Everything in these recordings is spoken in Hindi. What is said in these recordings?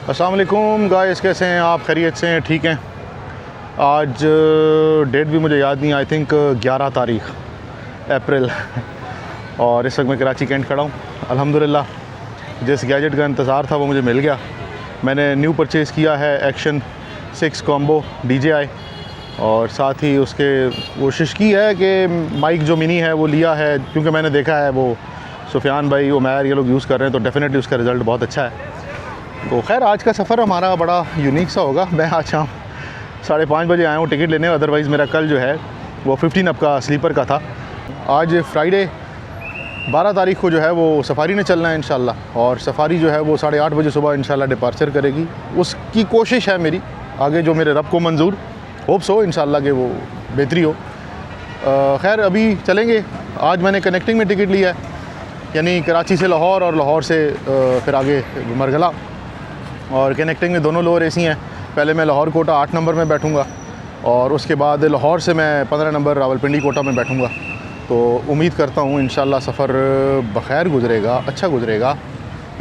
अस्सलाम वालेकुम गाइस, कैसे हैं आप? खैरियत से हैं? ठीक हैं? आज डेट भी मुझे याद नहीं, आई थिंक 11 तारीख अप्रैल और इस वक्त मैं कराची कैंट खड़ा हूँ। अल्हम्दुलिल्लाह जिस गैजेट का इंतज़ार था वो मुझे मिल गया। मैंने न्यू परचेज़ किया है एक्शन 6 कॉम्बो DJI और साथ ही उसके कोशिश की है कि माइक जो मिनी है वो लिया है, क्योंकि मैंने देखा है वो सुफियान भाई, उमैर ये लोग यूज़ कर रहे हैं तो डेफ़िनेटली उसका रिज़ल्ट बहुत अच्छा है। तो खैर आज का सफ़र हमारा बड़ा यूनिक सा होगा। मैं आज शाम 5:30 बजे आया हूँ टिकट लेने, अदरवाइज़ मेरा कल जो है वो 15 अप का स्लीपर का था। आज फ्राइडे 12 तारीख को जो है वो सफारी ने चलना है इंशाल्लाह, और सफारी जो है वो 8:30 बजे सुबह इंशाल्लाह डिपार्चर करेगी। उसकी कोशिश है मेरी, आगे जो मेरे रब को मंजूर, होप सो इंशाल्लाह कि वो बेहतरी हो। खैर अभी चलेंगे। आज मैंने कनेक्टिंग में टिकट लिया है, यानी कराची से लाहौर और लाहौर से फिर आगे मरगला, और कनेक्टिंग में दोनों लोअर AC हैं। पहले मैं लाहौर कोटा 8 नंबर में बैठूंगा और उसके बाद लाहौर से मैं 15 नंबर रावलपिंडी कोटा में बैठूंगा। तो उम्मीद करता हूँ इंशाल्लाह सफ़र बखैर गुजरेगा, अच्छा गुजरेगा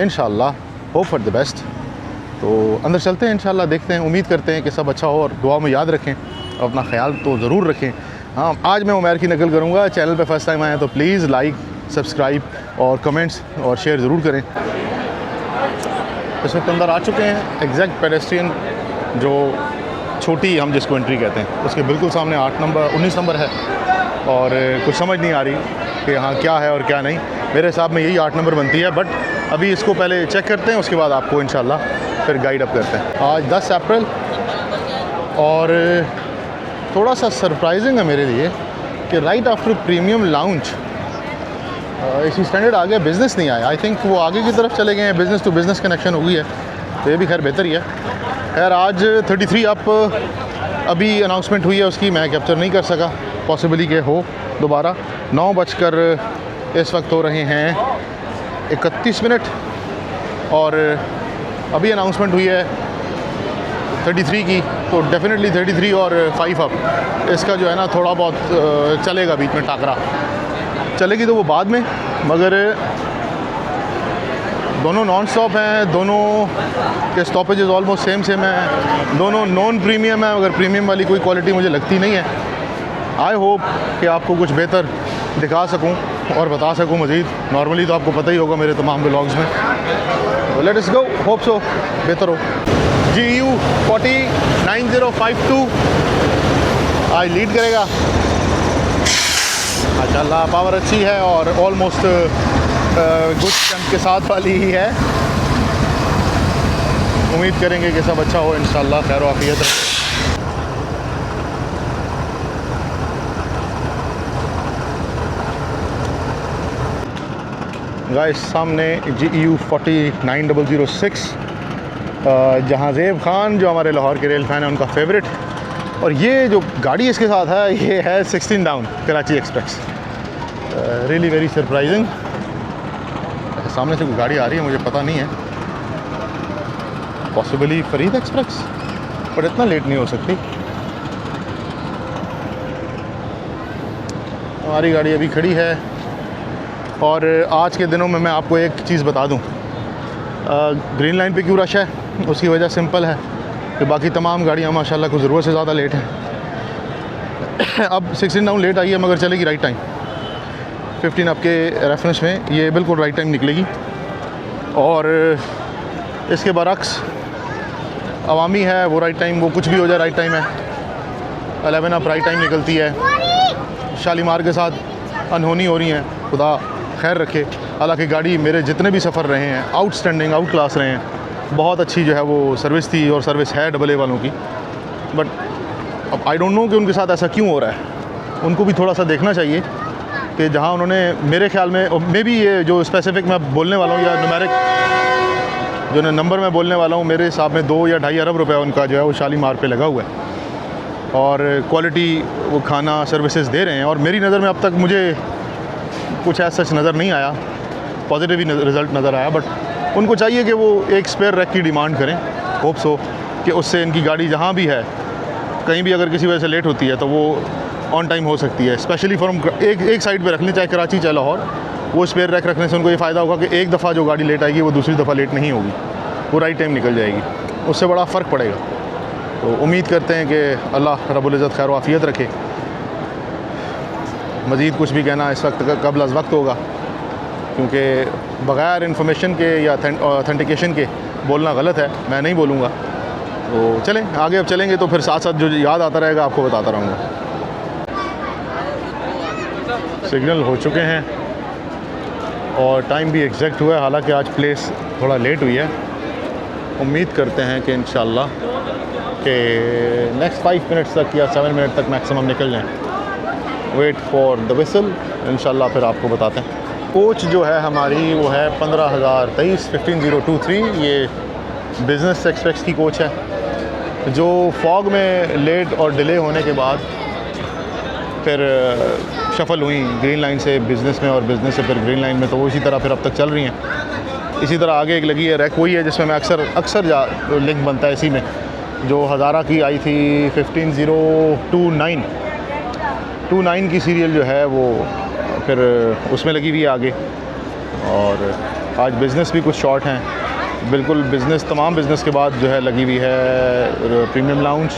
इंशाल्लाह, होप फॉर द बेस्ट। तो अंदर चलते हैं इंशाल्लाह, देखते हैं, उम्मीद करते हैं कि सब अच्छा हो और दुआ में याद रखें, अपना ख्याल तो ज़रूर रखें। हाँ, आज मैं उमैर की नकल करूँगा। चैनल पर फर्स्ट टाइम आए तो प्लीज़ लाइक, सब्सक्राइब और कमेंट्स और शेयर ज़रूर करें। इस वक्त अंदर आ चुके हैं एग्जैक्ट पेडेस्ट्रियन जो छोटी हम जिसको एंट्री कहते हैं, उसके बिल्कुल सामने 19 नंबर है और कुछ समझ नहीं आ रही कि हाँ क्या है और क्या नहीं। मेरे हिसाब में यही 8 नंबर बनती है, बट अभी इसको पहले चेक करते हैं, उसके बाद आपको इंशाल्लाह फिर गाइड अप करते हैं। आज 10 अप्रैल और थोड़ा सा सरप्राइजिंग है मेरे लिए कि right after premium lounge AC standard आ गया, बिज़नेस नहीं आया। आई थिंक वो आगे की तरफ चले गए हैं, बिज़नेस टू बिज़नेस कनेक्शन हो गई है, तो ये भी खैर बेहतर ही है। खैर आज 33 अप अभी अनाउंसमेंट हुई है उसकी, मैं कैप्चर नहीं कर सका, पॉसिबली के हो दोबारा। 9 बजकर इस वक्त हो रहे हैं 31 मिनट और अभी अनाउंसमेंट हुई है 33 की, तो डेफिनेटली 33 और 5 अप इसका जो है ना थोड़ा बहुत चलेगा, बीच में टाकरा चलेगी तो वो बाद में, मगर दोनों नॉन स्टॉप हैं, दोनों के स्टॉपेजेस ऑलमोस्ट सेम है, दोनों नॉन प्रीमियम है, मगर प्रीमियम वाली कोई क्वालिटी मुझे लगती नहीं है। आई होप कि आपको कुछ बेहतर दिखा सकूं और बता सकूं मज़ीद। नॉर्मली तो आपको पता ही होगा मेरे तमाम व्लॉग्स में, तो लेट अस गो, होप सो बेहतर हो। GU 409052 आज लीड करेगा माशाल्लाह, पावर अच्छी है और ऑलमोस्ट गुड स्ट्रेंथ के साथ वाली ही है। उम्मीद करेंगे कि सब अच्छा हो इंशाल्लाह, खैर आफियत रहे। गाइस सामने GU 49006 जहांज़ेब खान जो हमारे लाहौर के रेल फ़ैन हैं उनका फेवरेट, और ये जो गाड़ी इसके साथ है ये है 16 down Karachi express. Really very surprising. सामने से कोई गाड़ी आ रही है, मुझे पता नहीं है, पॉसिबली फरीद एक्सप्रेस, पर इतना लेट नहीं हो सकती। हमारी गाड़ी अभी खड़ी है और आज के दिनों में मैं आपको एक चीज़ बता दूं, ग्रीन लाइन पे क्यों रश है, उसकी वजह सिंपल है कि बाकी तमाम गाड़ियाँ माशाल्लाह को ज़रूरत से ज़्यादा लेट हैं। अब 16 डाउन लेट आई है मगर चलेगी राइट टाइम। 15 अप के रेफरेंस में ये बिल्कुल राइट टाइम निकलेगी, और इसके बरक्स अवामी है वो राइट टाइम, वो कुछ भी हो जाए राइट टाइम है। 11 अप राइट टाइम निकलती है। शालीमार के साथ अनहोनी हो रही हैं, खुदा खैर रखे। हालांकि गाड़ी मेरे जितने भी सफ़र रहे हैं आउटस्टैंडिंग, आउट क्लास रहे हैं, बहुत अच्छी जो है वो सर्विस थी और सर्विस है AA वालों की। बट अब आई डोंट नो कि उनके साथ ऐसा क्यों हो रहा है। उनको भी थोड़ा सा देखना चाहिए कि जहां उन्होंने, मेरे ख्याल में मे बी ये जो स्पेसिफिक मैं बोलने वाला हूँ या न्यूमेरिक जो नंबर मैं बोलने वाला हूँ, मेरे हिसाब में 2 या 2.5 अरब रुपये उनका जो है वो शालीमार पे लगा हुआ है और क्वालिटी वो खाना सर्विसेज दे रहे हैं। और मेरी नज़र में अब तक मुझे कुछ ऐसा सच नज़र नहीं आया, पॉजिटिव ही रिज़ल्ट नज़र आया। बट उनको चाहिए कि वो एक स्पेयर रैक की डिमांड करें, होप सो कि उससे इनकी गाड़ी जहाँ भी है, कहीं भी अगर किसी वजह से लेट होती है तो वो ऑन टाइम हो सकती है। स्पेशली फ्रॉम एक साइड पे रख लें, चाहे कराची चाहे लाहौर, वो स्पेयर रैक रखने से उनको ये फ़ायदा होगा कि एक दफ़ा जो गाड़ी लेट आएगी वो दूसरी दफ़ा लेट नहीं होगी। वो राइट टाइम निकल जाएगी, उससे बड़ा फ़र्क पड़ेगा। तो उम्मीद करते हैं कि अल्लाह रब्बुल इज़्ज़त खैर आफ़ियत रखे। मज़ीद कुछ भी कहना इस वक्त कबल अज़ वक्त होगा, क्योंकि बग़ैर इन्फॉर्मेशन के या ऑथेंटिकेशन के बोलना गलत है, मैं नहीं बोलूँगा। तो चलें आगे, अब चलेंगे तो फिर साथ साथ जो याद आता रहेगा आपको बताता रहूँगा। सिग्नल हो चुके हैं और टाइम भी एग्जैक्ट हुआ है, हालांकि आज प्लेस थोड़ा लेट हुई है। उम्मीद करते हैं कि इंशाल्लाह कि नेक्स्ट 5 मिनट्स तक या 7 मिनट तक मैक्सिमम निकल जाएँ। वेट फॉर द विसल, इंशाल्लाह फिर आपको बताते हैं। कोच जो है हमारी वो है 15,023 15023। ये बिज़नेस एक्सप्रेस की कोच है, जो फॉग में लेट और डिले होने के बाद फिर शफल हुई ग्रीन लाइन से बिज़नेस में और बिज़नेस से फिर ग्रीन लाइन में, तो वो इसी तरह फिर अब तक चल रही हैं। इसी तरह आगे एक लगी है रैक, वही है जिसमें मैं अक्सर लिंक बनता है इसी में, जो हज़ारा की आई थी 15029 की सीरियल जो है वो फिर उसमें लगी हुई है आगे। और आज बिज़नेस भी कुछ शॉर्ट हैं, बिल्कुल बिज़नेस तमाम बिज़नेस के बाद जो है लगी हुई है प्रीमियम लाउंज,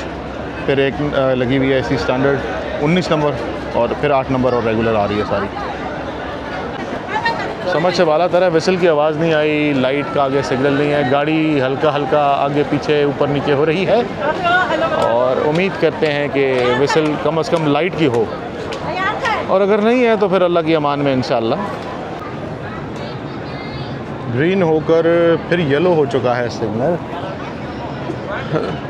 फिर एक लगी हुई है इसी स्टैंडर्ड 19 नंबर, और फिर 8 नंबर और रेगुलर आ रही है सारी। समझ से बाला तरह विसल की आवाज़ नहीं आई, लाइट का आगे सिग्नल नहीं है, गाड़ी हल्का हल्का आगे पीछे ऊपर नीचे हो रही है, और उम्मीद करते हैं कि विसल कम से कम लाइट की हो, और अगर नहीं है तो फिर अल्लाह की अमान में इंशाअल्लाह। ग्रीन होकर फिर येलो हो चुका है सिग्नल,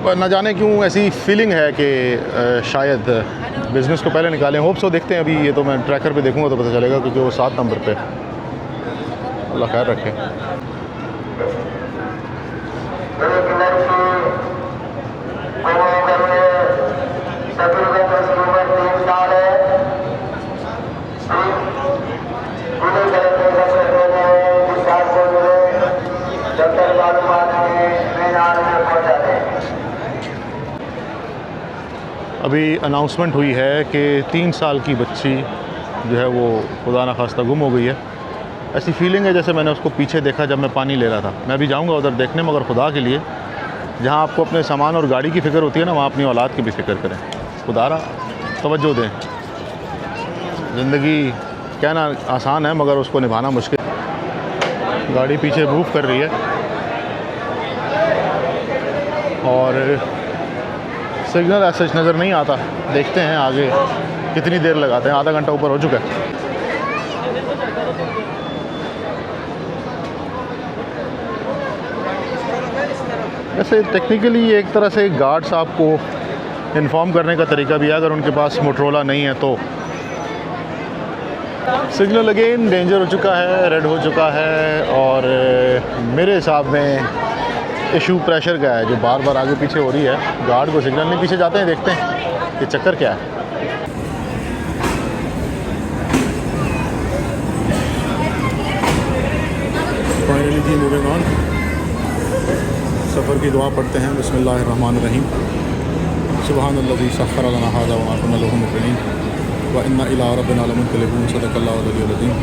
पर न जाने क्यों ऐसी फीलिंग है कि शायद बिज़नेस को पहले निकालें। होप सो, देखते हैं। अभी ये तो मैं ट्रैकर पे देखूंगा तो पता चलेगा, क्योंकि वो 7 नंबर पे। अल्लाह खैर रखे। अभी अनाउंसमेंट हुई है कि 3 साल की बच्ची जो है वो खुदा न खास्ता गुम हो गई है। ऐसी फीलिंग है जैसे मैंने उसको पीछे देखा जब मैं पानी ले रहा था। मैं भी जाऊंगा उधर देखने, मगर खुदा के लिए जहां आपको अपने सामान और गाड़ी की फ़िक्र होती है ना, वहाँ अपनी औलाद की भी फ़िक्र करें। खुदारा तवज्जो दें। ज़िंदगी कहना आसान है मगर उसको निभाना मुश्किल। गाड़ी पीछे मूव कर रही है और सिग्नल ऐसा नज़र नहीं आता। देखते हैं आगे कितनी देर लगाते हैं। आधा घंटा ऊपर हो चुका है। वैसे टेक्निकली एक तरह से गार्ड साहब को इन्फॉर्म करने का तरीका भी है, अगर उनके पास मोटरोला नहीं है तो। सिग्नल अगेन डेंजर हो चुका है, रेड हो चुका है, और मेरे हिसाब में इशू प्रेशर का है जो बार बार आगे पीछे हो रही है। गार्ड को सिग्नल नहीं, पीछे जाते हैं, देखते हैं कि चक्कर क्या है। Finally gee moving on. सफ़र की दुआ पढ़ते हैं। बिस्मिल्लाहिर्रहमानिर्रहीम। सुब्हानल्लज़ी सख़्ख़र लना हाज़ा व मा कुन्ना लहू मुक़रिनीन व इन्ना इला रब्बिना लमुनक़लिबून। सदक़ल्लाहुल अलियुल अज़ीम।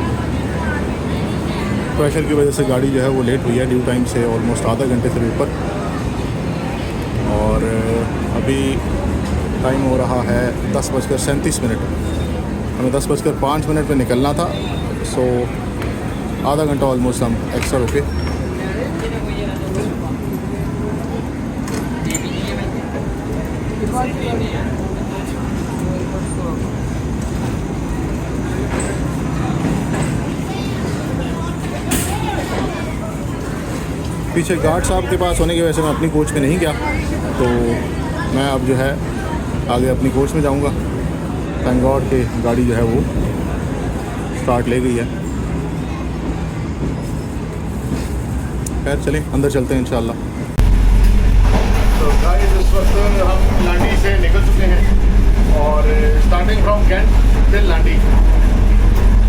प्रेशर की वजह से गाड़ी जो है वो लेट हुई है ड्यू टाइम से ऑलमोस्ट आधा घंटे से ऊपर, और अभी टाइम हो रहा है 10:37। हमें 10:05 पे निकलना था, सो आधा घंटा ऑलमोस्ट हम एक्स्ट्रा रुके। पीछे गार्ड साहब के पास होने की वजह से मैं अपनी कोच में नहीं गया, तो मैं अब जो है आगे अपनी कोच में जाऊंगा। थैंक गॉड कि गाड़ी जो है वो स्टार्ट ले गई है। खैर चलें अंदर चलते हैं इंशाल्लाह। तो गाइस इस वक्त हम लांडी से निकल चुके हैं और starting from cantt till Landi.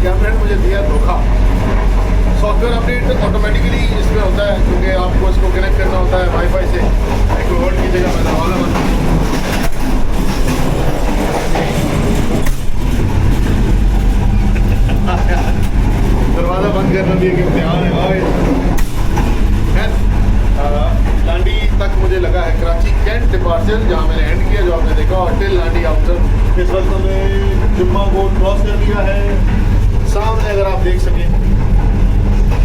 कैमरे ने मुझे दिया धोखा। सॉफ्टवेयर अपडेट ऑटोमेटिकली इसमें होता है, क्योंकि आपको इसको कनेक्ट करना होता है वाईफाई से। एक होल्ड कीजिएगा, मैं दरवाज़ा बंद दरवाज़ा बंद करना भी एक इम्तिहान है। कैंट पार्सल जहाँ मैंने एंड किया, जो आपने देखा, और टिल लाडी आउटर। इस वक्त हमें जुम्मा को क्रॉस कर लिया है। सामने अगर आप देख सकें,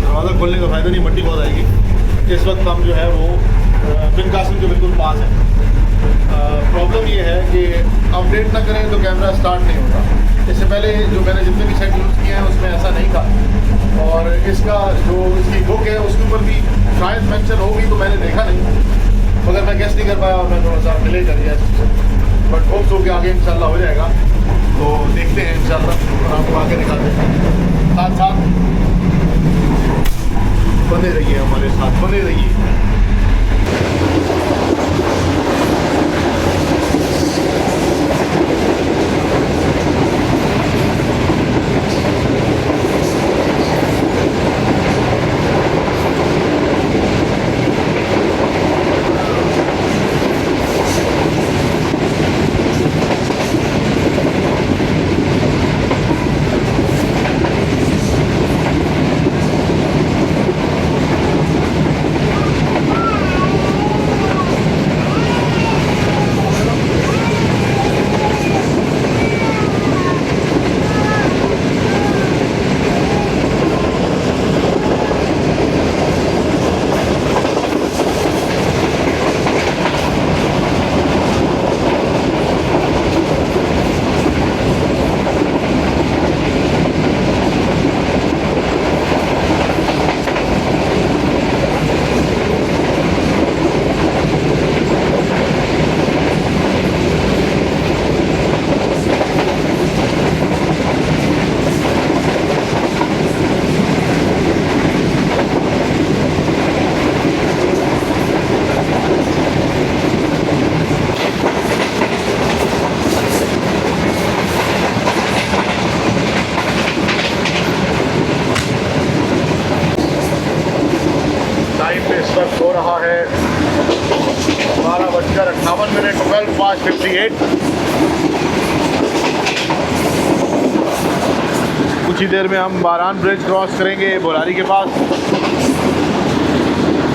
दरवाज़ा खोलने का फ़ायदा नहीं, मट्टी बहुत आएगी। इस वक्त हम जो है वो बिन कासिम के बिल्कुल पास है। प्रॉब्लम ये है कि अपडेट ना करें तो कैमरा स्टार्ट नहीं होता। इससे पहले जो मैंने जितने भी सेट यूज़ किए हैं उसमें ऐसा नहीं था, और इसका जो इसकी बुक है उसके ऊपर भी शायद मेंशन होगी, तो मैंने देखा नहीं, मगर मैं गेस नहीं कर पाया और मैं थोड़ा सा डिले कर दिया। बट होप्स हो कि आगे इंशाल्लाह हो जाएगा, तो देखते हैं इंशाल्लाह और आपको आगे दिखाते हैं। साथ साथ बने रहिए, हमारे साथ बने रहिए। वक्त हो रहा है 12:58, 12:58। कुछ ही देर में हम बारान ब्रिज क्रॉस करेंगे बोलारी के पास।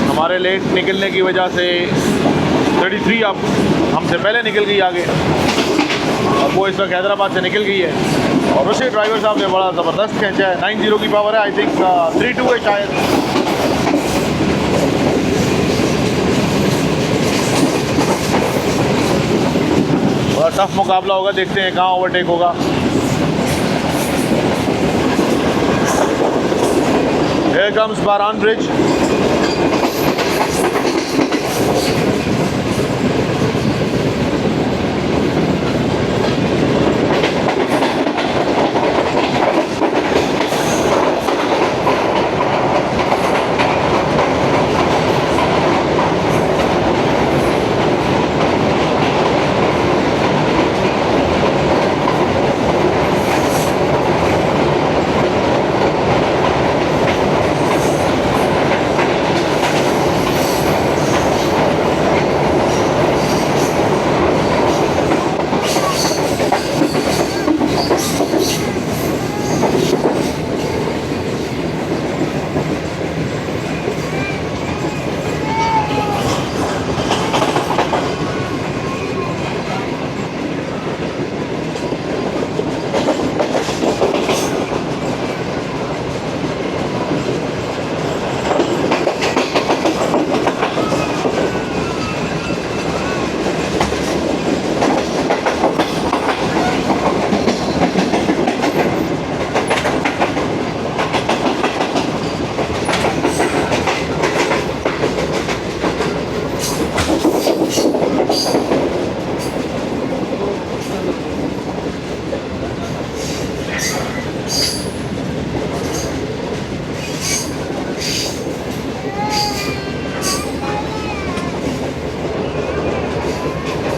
हमारे लेट निकलने की वजह से 33 अब हमसे पहले निकल गई आगे, और वो इस वक्त हैदराबाद से निकल गई है। और उसे ड्राइवर साहब ने बड़ा ज़बरदस्त खींचा है, 90 की पावर है, आई थिंक 32 है शायद। बड़ा टफ मुकाबला होगा, देखते हैं कहाँ ओवरटेक होगा। Here comes बारान bridge.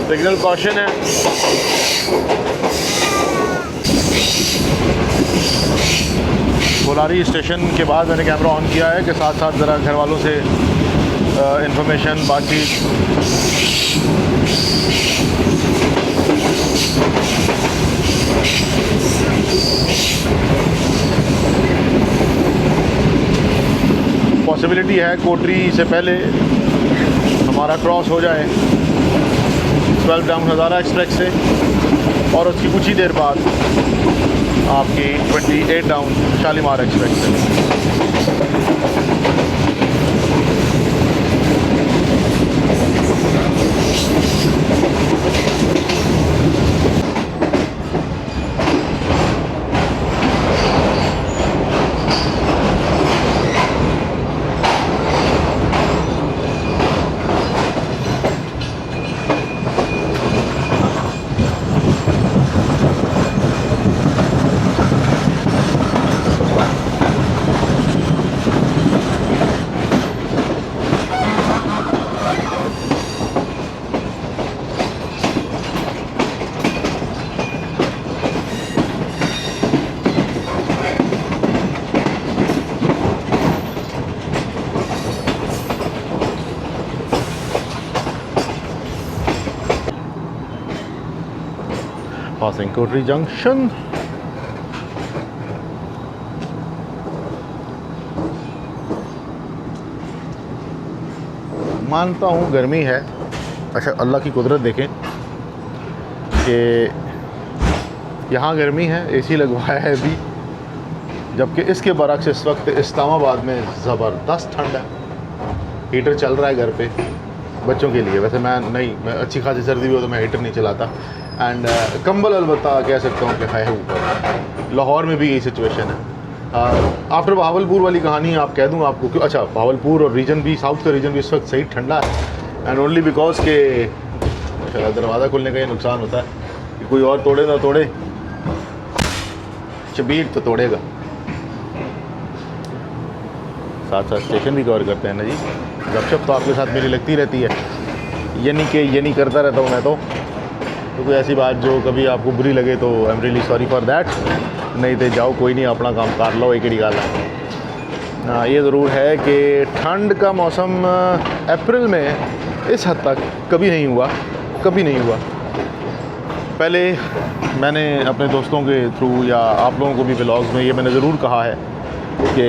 Signal caution है। बोलारी स्टेशन के बाद मैंने कैमरा ऑन किया है कि साथ साथ ज़रा घर वालों से इंफॉर्मेशन बातचीत। पॉसिबिलिटी है कोटरी से पहले हमारा क्रॉस हो जाए। 12 डाउन हज़ारा एक्सप्रेस से, और उसकी कुछ ही देर बाद आपकी 28 डाउन शालीमार एक्सप्रेस से। Passing Kothari Junction. मानता हूँ गर्मी है। अच्छा, अल्लाह की कुदरत देखें कि यहाँ गर्मी है, एसी लगवाया है अभी, जबकि इसके बरक्स इस वक्त इस्लामाबाद में ज़बरदस्त ठंड है। हीटर चल रहा है घर पे बच्चों के लिए। वैसे मैं अच्छी खासी सर्दी भी हो तो मैं हीटर नहीं चलाता। एंड कंबल अलबत्ता कह सकता हूँ कि है ऊपर। लाहौर में भी यही सिचुएशन है। आफ्टर बहावलपुर वाली कहानी आप कह दूँ आपको, क्यों? अच्छा, बहावलपुर और रीजन भी, साउथ का रीजन भी इस वक्त सही ठंडा है। एंड ओनली बिकॉज के दरवाज़ा खोलने का ये नुकसान होता है कि कोई और तोड़े ना तोड़े, शबीर तो तोड़ेगा। साथ साथ स्टेशन भी कवर करते हैं ना जी। गपशप तो आपके साथ मेरी लगती रहती है, ये नहीं करता रहता हूँ मैं तो कोई ऐसी बात जो कभी आपको बुरी लगे तो I am really sorry for that. नहीं तो जाओ, कोई नहीं, अपना काम कर लो, एक ही गाल है। हाँ, ये ज़रूर है कि ठंड का मौसम अप्रैल में इस हद तक कभी नहीं हुआ। पहले मैंने अपने दोस्तों के थ्रू या आप लोगों को भी व्लॉग्स में ये मैंने ज़रूर कहा है कि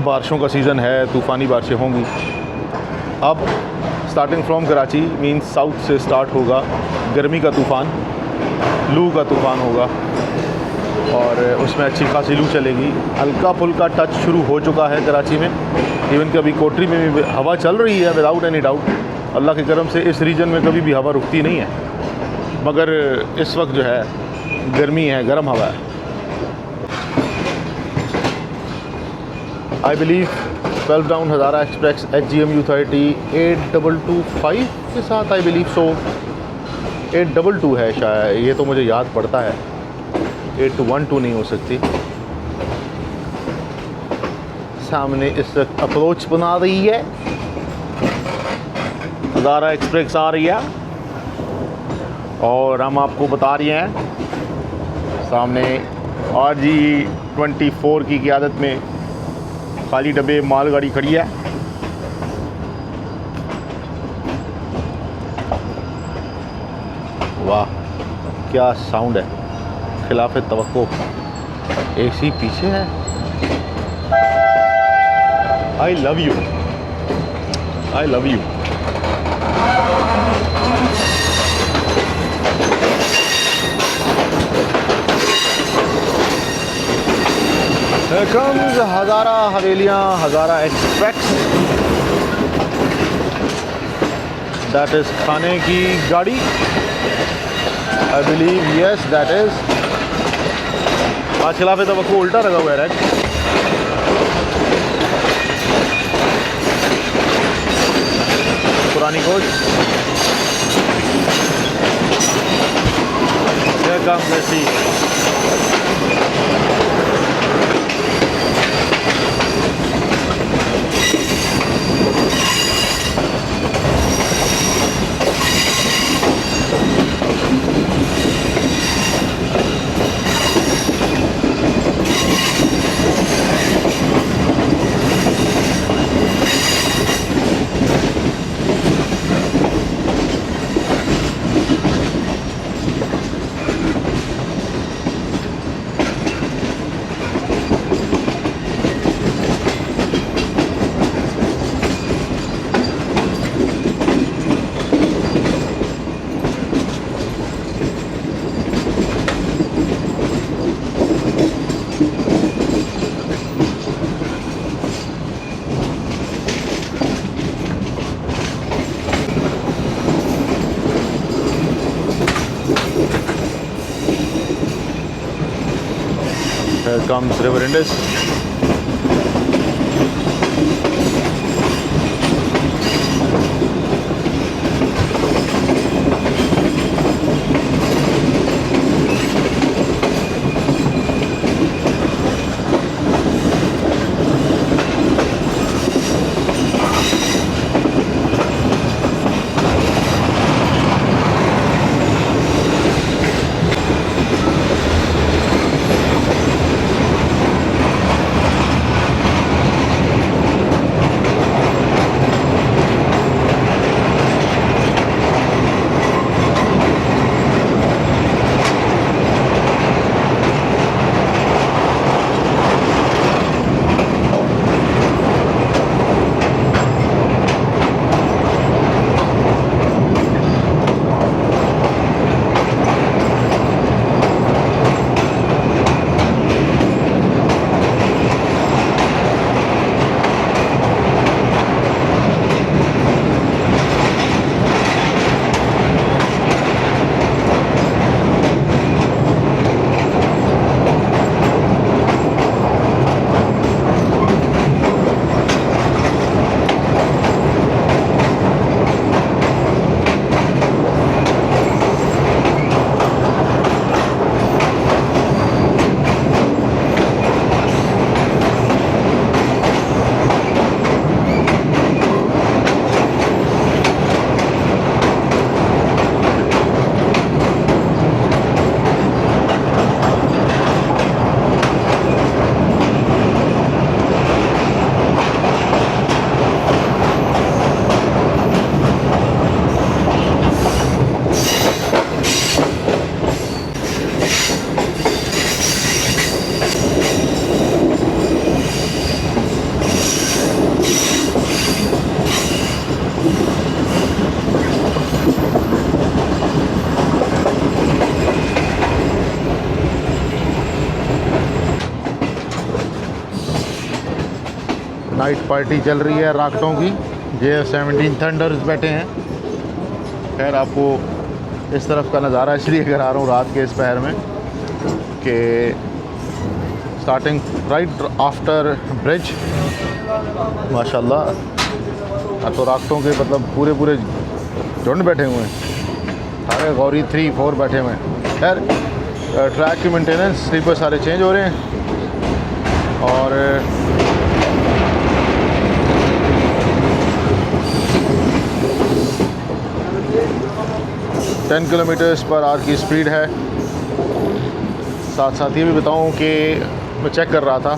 बारिशों का सीज़न है, तूफ़ानी बारिशें होंगी। अब starting from Karachi means south से स्टार्ट होगा गर्मी का तूफ़ान, लू का तूफ़ान होगा, और उसमें अच्छी खासी लू चलेगी। हल्का फुल्का टच शुरू हो चुका है कराची में। इवन कि अभी कोटरी में भी हवा चल रही है विदाउट एनी डाउट। अल्लाह के करम से इस रीजन में कभी भी हवा रुकती नहीं है, मगर इस वक्त जो है गर्मी है, गर्म हवा है। I believe 12 down Hazara express HGMU 30 8225 के साथ, आई बिलीव सो 822 है शायद, ये तो मुझे याद पड़ता है। 812 नहीं हो सकती। सामने इस वक्त अप्रोच बना रही है, हज़ारा एक्सप्रेस आ रही है, और हम आपको बता रहे हैं सामने RG24 की क़ियादत में खाली डब्बे मालगाड़ी खड़ी है। वाह, क्या साउंड है, खिलाफ तवक्को। AC पीछे है। I love you. Here comes Hazara Havelian, Hazara express. That is खाने की गाड़ी। I believe yes that is. आज खिलाफ तवक्को उल्टा लगा हुआ है। पुरानी coach. Here comes AC। comes River Indus. Night party चल रही है राकटों की। JF-17 थंडर्स बैठे हैं। खैर आपको इस तरफ का नज़ारा इसलिए करा रहा हूँ रात के इस पहर में कि स्टार्टिंग राइट आफ्टर ब्रिज माशाल्लाह तो राकटों के मतलब पूरे पूरे झुंड बैठे हुए हैं। सारे गौरी 3-4 बैठे हुए हैं। खैर ट्रैक की मेंटेनेंस स्लीपर सारे चेंज हो रहे हैं और 10 km/h की स्पीड है। साथ साथ ये भी बताऊं कि मैं चेक कर रहा था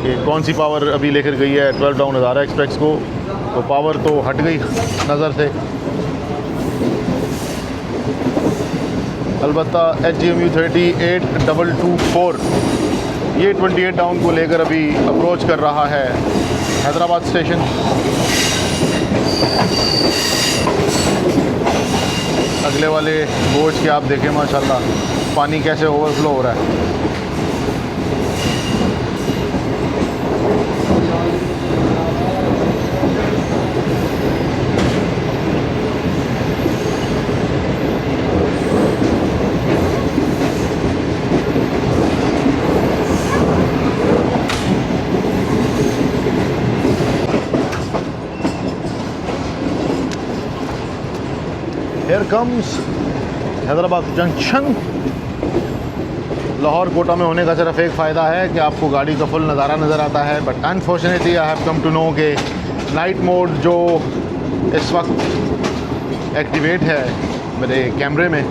कि कौन सी पावर अभी लेकर गई है 12 डाउन हज़ारा एक्सप्रेस को, तो पावर तो हट गई नज़र से। अलबत्ता HGMU 38224 ये 28 डाउन को लेकर अभी अप्रोच कर रहा है हैदराबाद स्टेशन। अगले वाले कोच के आप देखें माशाल्लाह पानी कैसे ओवरफ्लो हो रहा है। Here comes Hyderabad junction. Lahore कोटा में होने का सिर्फ एक फ़ायदा है कि आपको गाड़ी का फुल नज़ारा नज़र आता है, but unfortunately I have come to know कि नाइट मोड जो इस वक्त एक्टिवेट है मेरे कैमरे में,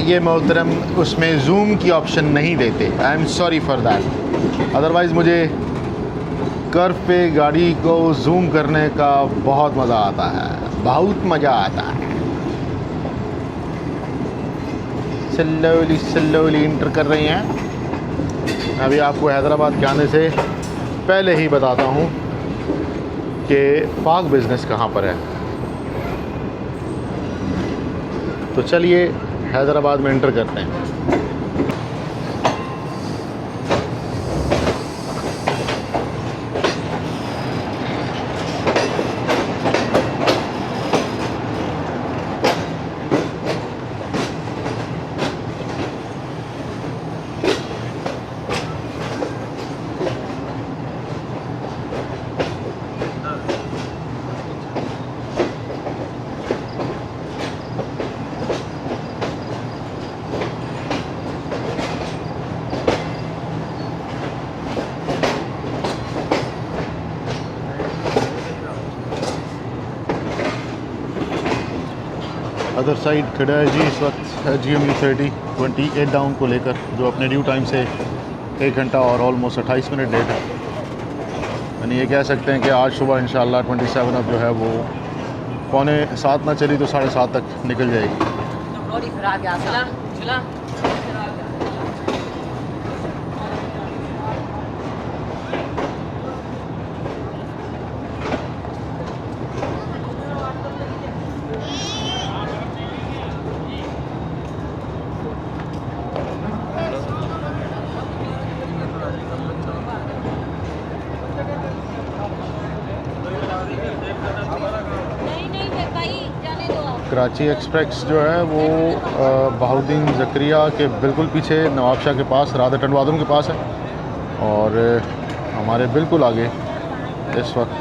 ये मोहतरम उसमें जूम की ऑप्शन नहीं देते। I am sorry for that. Otherwise मुझे कर्व पे गाड़ी को जूम करने का बहुत मज़ा आता है, बहुत मज़ा आता है। स्लोली इंटर कर रही हैं। अभी आपको हैदराबाद के आने से पहले ही बताता हूँ कि पाक बिज़नेस कहाँ पर है। तो चलिए हैदराबाद में इंटर करते हैं। अदर साइड खड़ा है जी इस वक्त GMU 30 28 डाउन को लेकर, जो अपने ड्यू टाइम से 1 घंटा और ऑलमोस्ट 28 मिनट लेट है। यानी ये कह सकते हैं कि आज सुबह इंशाल्लाह 27 अब जो है वो 6:45 ना चली तो 7:30 तक निकल जाएगी। नहीं कराची एक्सप्रेस जो है वो बहाउद्दीन ज़करिया के बिल्कुल पीछे नवाब शाह के पास राधा टंडवादम के पास है, और हमारे बिल्कुल आगे इस वक्त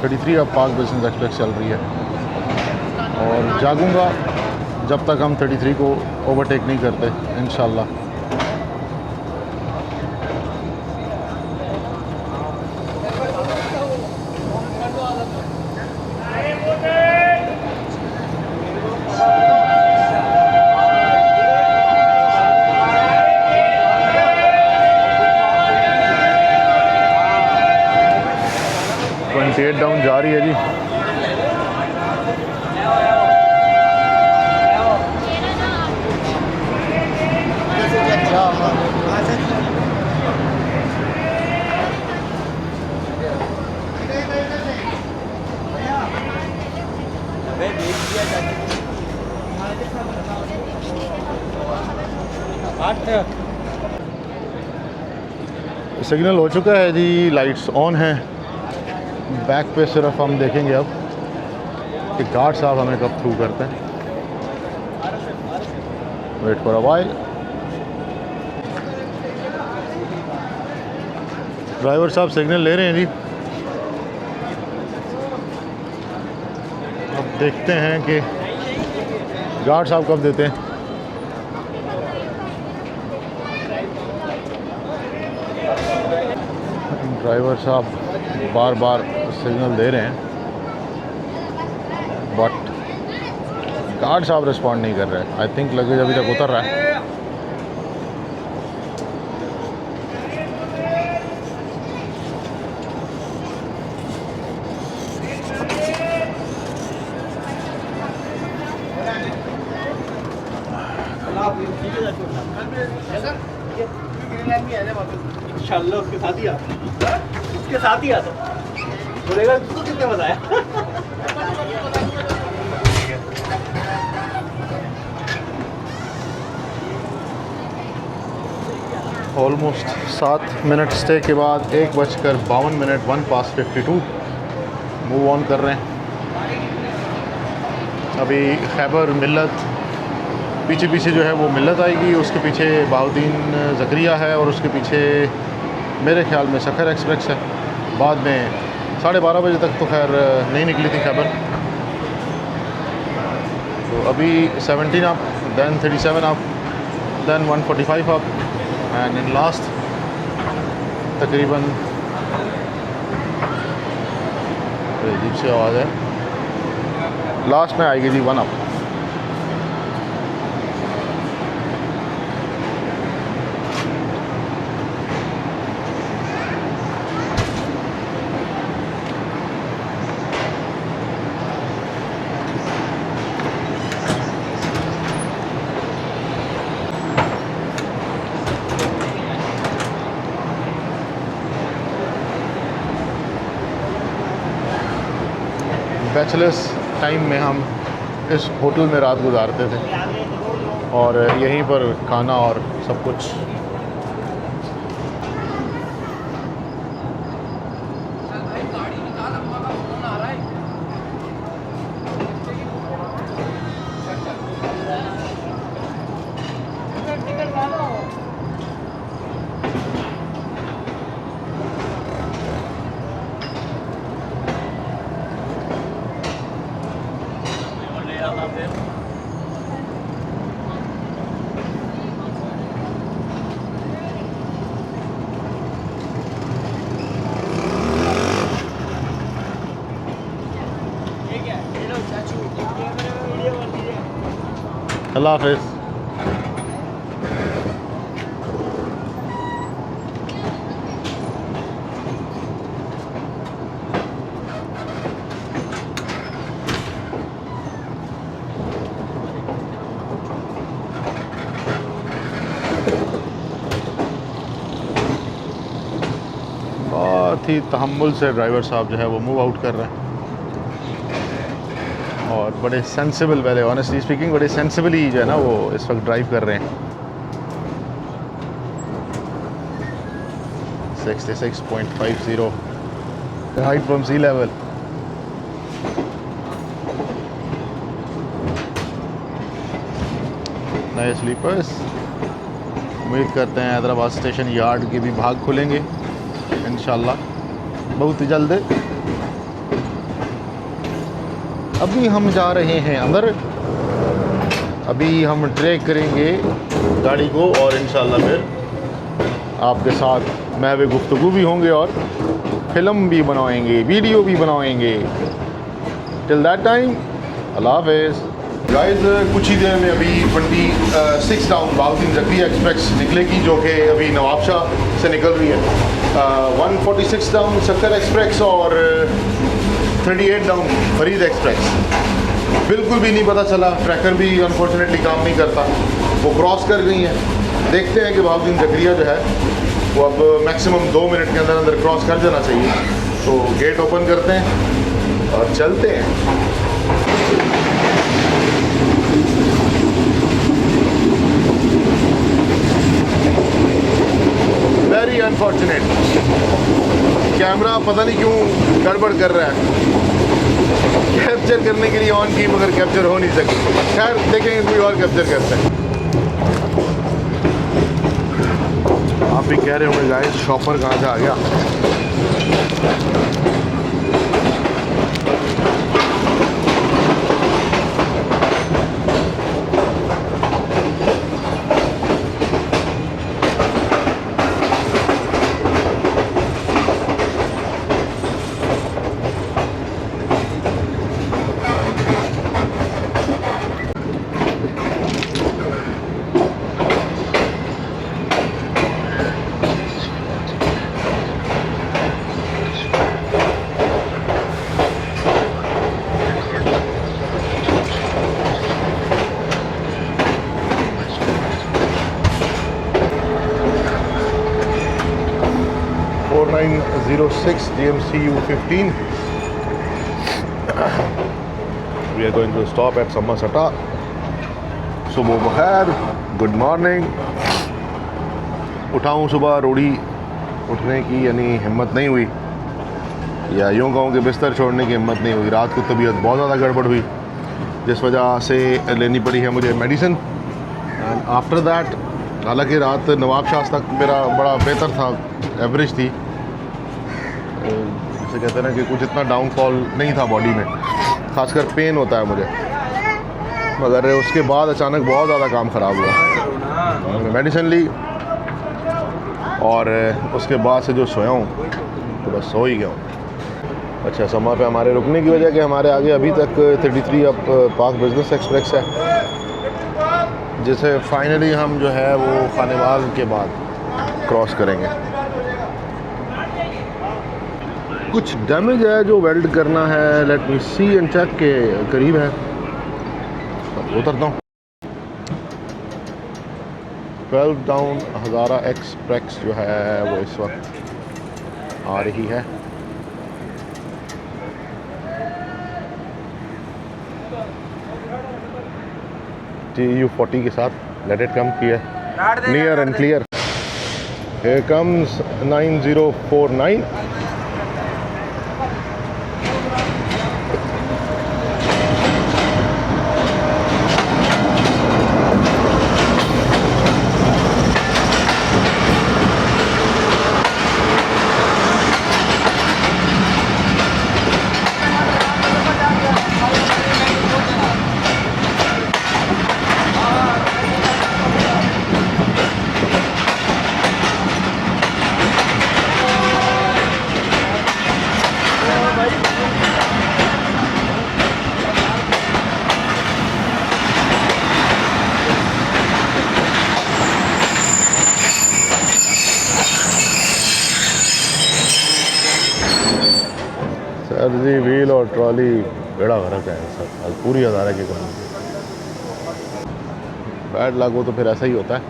33 अब पाक बिजनेस एक्सप्रेस चल रही है। और जागूंगा जब तक हम 33 को ओवरटेक नहीं करते इंशाल्लाह। डाउन जा रही है जी। सिग्नल हो चुका है जी, लाइट्स ऑन है। बैक पे सिर्फ हम देखेंगे अब कि गार्ड साहब हमें कब थ्रू करते हैं। Wait for a while. Driver साहब सिग्नल ले रहे हैं जी। अब देखते हैं कि गार्ड साहब कब देते हैं। ड्राइवर साहब बार बार सिग्नल दे रहे हैं बट गार्ड साहब रिस्पॉन्ड नहीं कर रहे। आई थिंक लगेज अभी तक उतर रहा है। इंशाल्लाह उसके साथ ही आता, उसके साथ ही आता बोलेगा तुझको कितने बताया। ऑलमोस्ट 7 मिनट स्टे के बाद 1:52 1:52 मूव ऑन कर रहे हैं। अभी खैबर मिल्लत पीछे पीछे जो है वो मिल्लत आएगी, उसके पीछे बहाउद्दीन ज़करिया है और उसके पीछे मेरे ख्याल में सखर एक्सप्रेस है। बाद में 12:30 बजे तक तो खैर नहीं निकली थी खैबर। तो अभी 17 up, then 37 up, then 145 up and in last तकरीबन अजीब सी आवाज़ है, लास्ट में आएगी जी 1 अप। बैचलर्स टाइम में हम इस होटल में रात गुजारते थे और यहीं पर खाना और सब कुछ। अल्लाह हाफिज़। बहुत ही तहम्मुल से ड्राइवर साहब जो है वो मूव आउट कर रहे हैं और बड़े सेंसिबल, पहले ऑनेस्टली स्पीकिंग बड़े सेंसिबली जो है ना वो इस वक्त ड्राइव कर रहे हैं। 66.50 हाइट फ्रॉम सी लेवल। नए स्लीपर्स, उम्मीद करते हैं हैदराबाद स्टेशन यार्ड के भी भाग खुलेंगे इंशाल्लाह बहुत ही जल्द। अभी हम जा रहे हैं अंदर, अभी हम ट्रैक करेंगे गाड़ी को और इंशाल्लाह फिर आपके साथ महवे गुफ्तगू भी होंगे और फिल्म भी बनाएंगे, वीडियो भी बनाएंगे। टिल दैट टाइम अल्लाह हाफिज़। गाइस कुछ ही देर में अभी 26 डाउन बाउद्दीन ज़करिया एक्सप्रेस निकलेगी, जो कि अभी नवाबशाह से निकल रही है। 146 डाउन सक्कर एक्सप्रेस और 38 डाउन फरीद एक्सप्रेस। बिल्कुल भी नहीं पता चला, ट्रैकर भी अनफॉर्चुनेटली काम नहीं करता, वो क्रॉस कर गई हैं। देखते हैं कि बाउद्दीन ज़करिया जो है वो अब मैक्सिमम 2 मिनट के अंदर अंदर क्रॉस कर जाना चाहिए। तो गेट ओपन करते हैं और चलते हैं। वेरी अनफॉर्चुनेट, कैमरा पता नहीं क्यों गड़बड़ कर रहा है, कैप्चर करने के लिए ऑन की मगर कैप्चर हो नहीं सकी। खैर देखेंगे कोई और कैप्चर करता है। आप भी कह रहे होंगे गाइस शॉपर कहाँ से आ गया। DMCU 15. We are going to stop at Sammasata. सुबह बखैर, गुड मॉर्निंग। उठाऊँ सुबह, रोड़ी उठने की यानी हिम्मत नहीं हुई, या यूँ कहूँ कि बिस्तर छोड़ने की हिम्मत नहीं हुई। रात को तबीयत बहुत ज़्यादा गड़बड़ हुई, जिस वजह से लेनी पड़ी है मुझे मेडिसिन। एंड आफ्टर दैट, हालांकि रात नवाबशाह तक मेरा बड़ा बेहतर था, एवरेज थी, जैसे कहते हैं ना कि कुछ इतना डाउनफॉल नहीं था बॉडी में, खासकर पेन होता है मुझे, मगर उसके बाद अचानक बहुत ज़्यादा काम ख़राब हुआ। मैंने मेडिसिन ली और उसके बाद से जो सोया हूँ तो बस सो ही गया हूँ। अच्छा, समय पे हमारे रुकने की वजह कि हमारे आगे अभी तक 33 अब पाक बिजनेस एक्सप्रेस है, जिसे फाइनली हम जो है वो खानेवाल के बाद क्रॉस करेंगे। कुछ डैमेज है जो वेल्ड करना है, let me see and check के करीब है, उतरता हूँ। 12 डाउन हज़ारा एक्सप्रेस जो है वो इस वक्त आ रही है। TU40 के साथ, let it come clear, near and clear. Here comes 9049। और ट्रॉली बेड़ा गरक है सब, आज पूरी हज़ारा की कहानी। बैड लग हो तो फिर ऐसा ही होता है।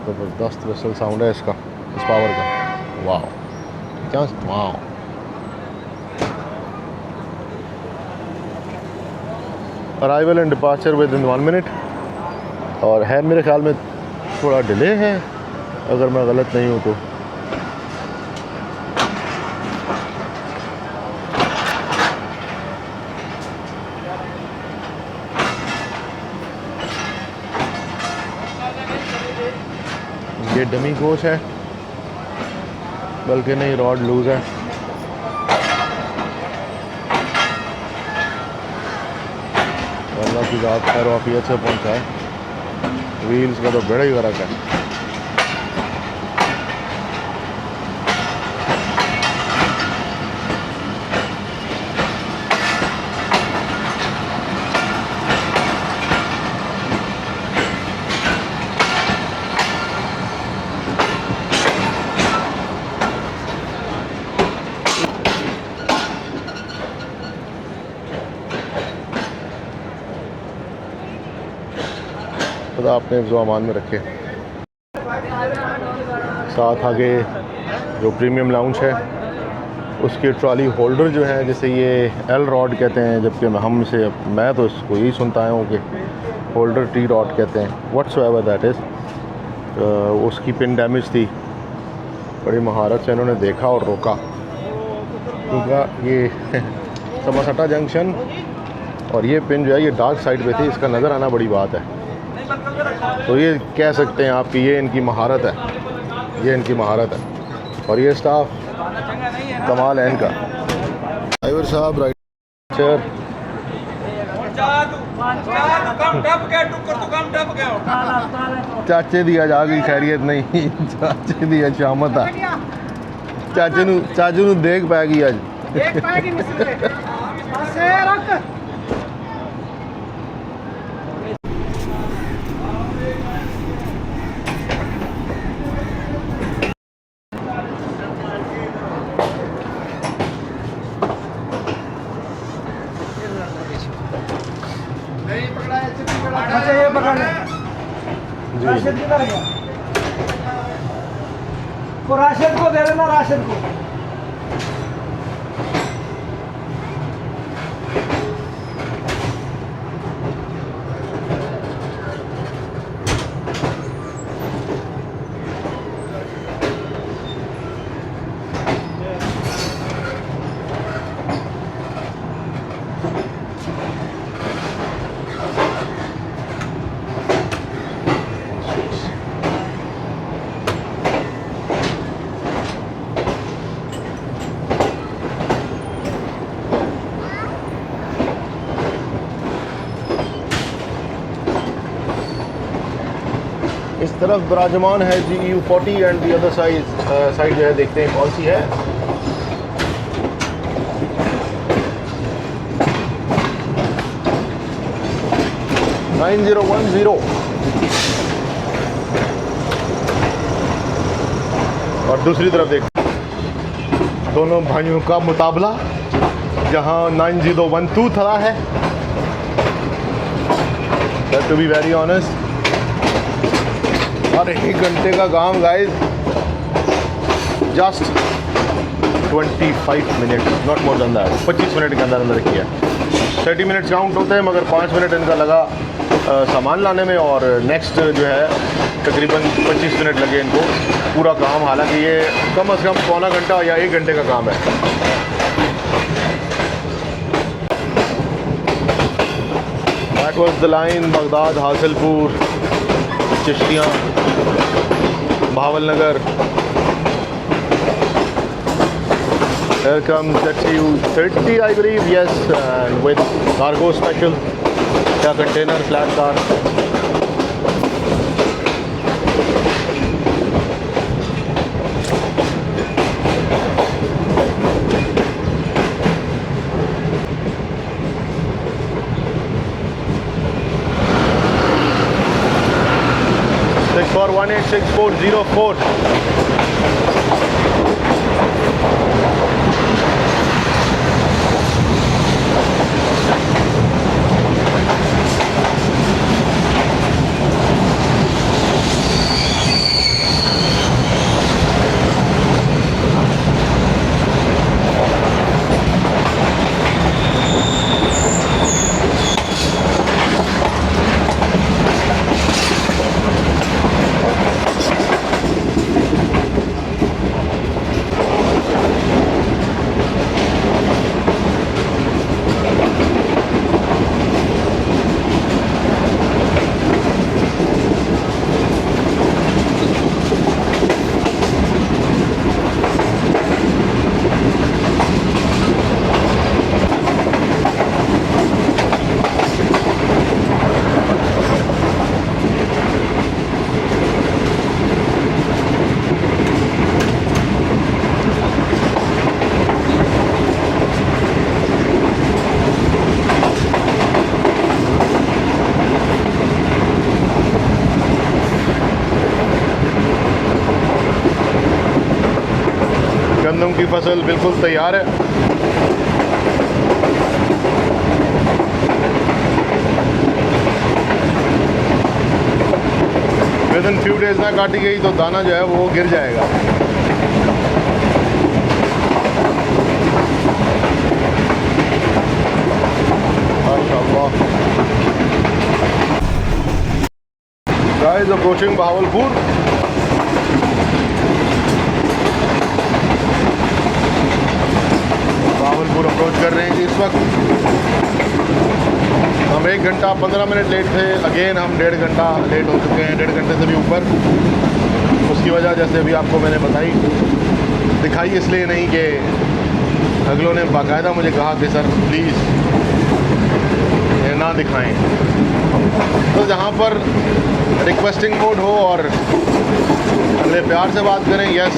ज़बरदस्त विसल साउंड है इसका, इस पावर का। वाह क्या वाह। Arrival and departure with in 1 minute, और है मेरे ख्याल में थोड़ा डिले है अगर मैं गलत नहीं हूँ तो। ये डमी कोच है, बल्कि नहीं रॉड लूज है। अल्लाह की रात खैर वाफियत से पहुँचाए। व्हील्स का तो बड़ा ही गरक है। खुदा अपने हिफ्ज़-ओ अमान में रखे। साथ आगे जो प्रीमियम लाउंज है उसके ट्रॉली होल्डर जो है, जैसे ये एल रॉड कहते हैं, जबकि मैं तो इसको यही सुनता आया हूँ कि होल्डर टी रॉड कहते हैं। Whatsoever that is. उसकी पिन डैमेज थी, बड़ी महारत से इन्होंने देखा और रोका, क्योंकि ये समसटा जंक्शन और ये पिन जो है ये डार्क साइड पे थी, इसका नज़र आना बड़ी बात है। तो ये कह सकते हैं आप कि ये इनकी महारत है, ये इनकी महारत है। और ये स्टाफ कमाल है इनका। ड्राइवर साहब राइट चेयर चाचे दी अज आ गई खैरियत नहीं, चाचे दी अज शामत आ, चाचू नू देख पै गई अज। राशिद किधर गया? वो राशिद को दे देना, राशिद को। इस तरफ विराजमान है GU40 and the other side जो है देखते हैं कौन सी है। (9010) और दूसरी तरफ देख दोनों भाइयों का मुकाबला, जहां 9012 खड़ा है। टू बी वेरी ऑनेस्ट, और 1 घंटे का काम guys, just 25 minute, not more than that. 25 minute के अंदर अंदर किया। 30 मिनट काउंट होते हैं, मगर 5 मिनट इनका लगा सामान लाने में, और नेक्स्ट जो है तकरीबन 25 मिनट लगे इनको पूरा काम। हालांकि ये कम से कम पौना घंटा या 1 घंटे का काम है। That was the line Baghdad, Hasilpur, Chishtian, Bahawalnagar. Here comes the GU30, I believe, yes, and with cargo special, या container flat car. for 186404 की फसल बिल्कुल तैयार है। विद इन फ्यू डेज ना काटी गई तो दाना जो है वो गिर जाएगा। Guys, approaching Bahawalpur. Bahawalpur approach कर रहे हैं जी इस वक्त। हम 1 घंटा 15 मिनट लेट थे। अगेन हम 1.5 घंटा लेट हो चुके हैं, 1.5 घंटे से भी ऊपर। उसकी वजह जैसे अभी आपको मैंने दिखाई इसलिए नहीं कि अगलों ने बाकायदा मुझे कहा कि सर प्लीज़ ये ना दिखाएं। तो जहाँ पर रिक्वेस्टिंग मोड हो और अगले प्यार से बात करें, यस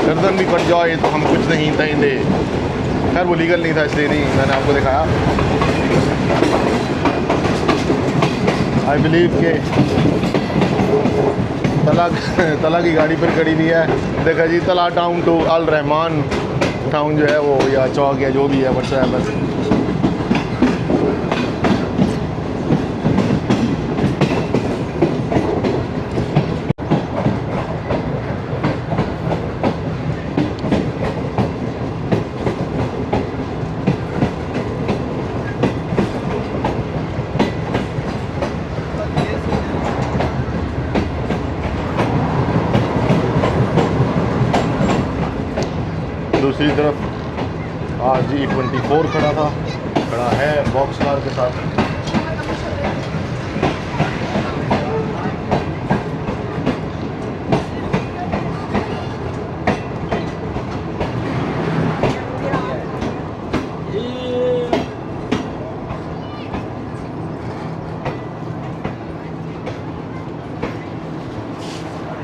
गर्दन भी कट जाए तो हम कुछ नहीं देंगे। खैर वो लीगल नहीं था इसलिए नहीं मैंने आपको दिखाया। आई बिलीव के तला की गाड़ी पर खड़ी हुई है। देखा जी, Tala town to Al Rahman town जो है वो, या चौक या जो भी है व्हाट्सएप। दूसरी तरफ आज E24 खड़ा है बॉक्स कार के साथ।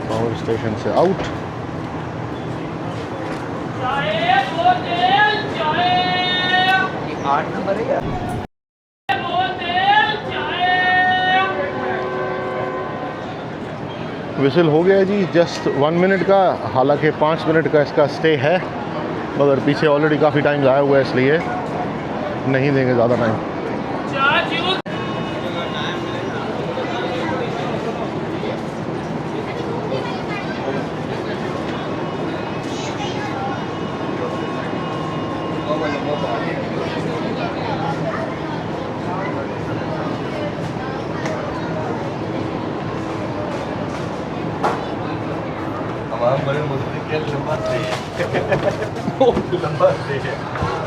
पावर स्टेशन से आउट। विसिल हो गया जी, जस्ट 1 मिनट का। हालांकि 5 मिनट का इसका स्टे है, मगर पीछे ऑलरेडी काफ़ी टाइम ज़ाया हुआ है इसलिए नहीं देंगे ज़्यादा टाइम।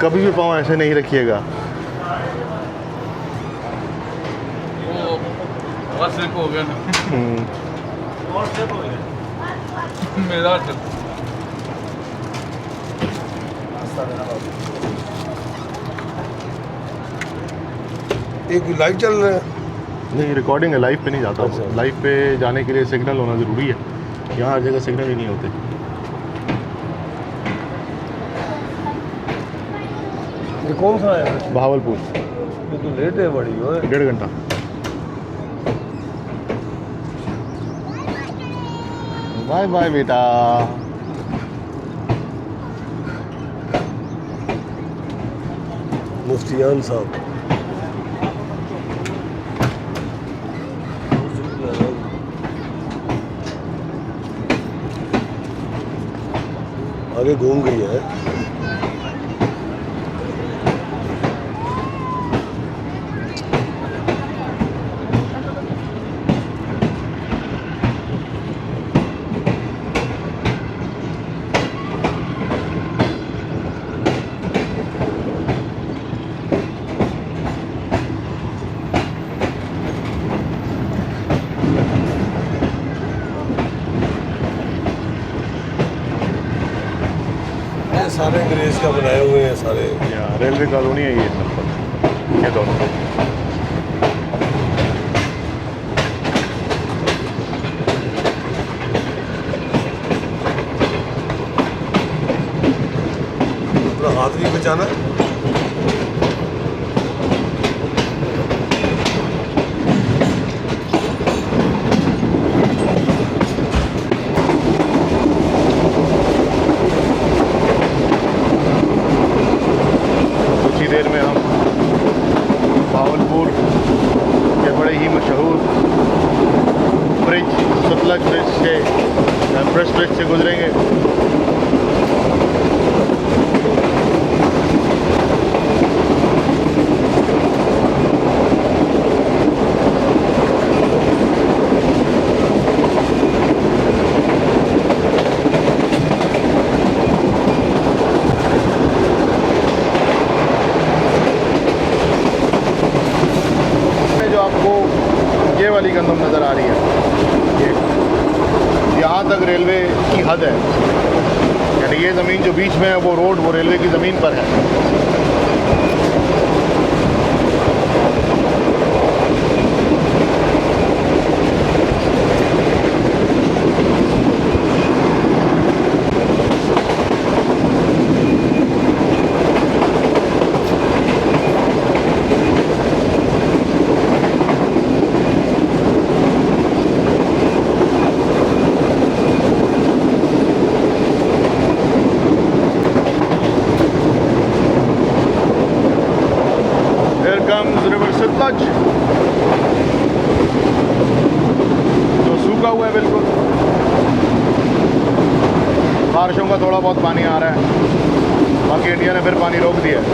कभी भी पाँव ऐसे नहीं रखिएगा। स्लिप हो गया ना। और स्लिप हो गया मेरा एक लाइव चल रहा है। नहीं, रिकॉर्डिंग है, लाइव पे नहीं जाता। लाइव पे जाने के लिए सिग्नल होना ज़रूरी है। यहाँ हर जगह सिग्नल ही नहीं होते। ये कौन सा है? भावलपुर। ये तो लेट है बड़ी हो। 1.5 घंटा। बाय बाय बेटा। मुफ्तियान साहब आगे घूम गई है। सारे अंग्रेज का बनाए हुए हैं सारे। रेलवे कॉलोनी है ये सब, ये दोनों। अपना हाथ भी बचाना। वाली गंदम नज़र आ रही है। ये यहाँ तक रेलवे की हद है, यानी ये ज़मीन जो बीच में है वो रोड, वो रेलवे की ज़मीन पर है। जो सूखा हुआ है बिल्कुल, बारिशों का थोड़ा बहुत पानी आ रहा है, बाकी इंडिया ने फिर पानी रोक दिया है।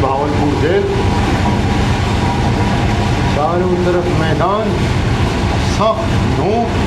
भावलपुर जेल, चारों तरफ मैदान, सख्त धूप।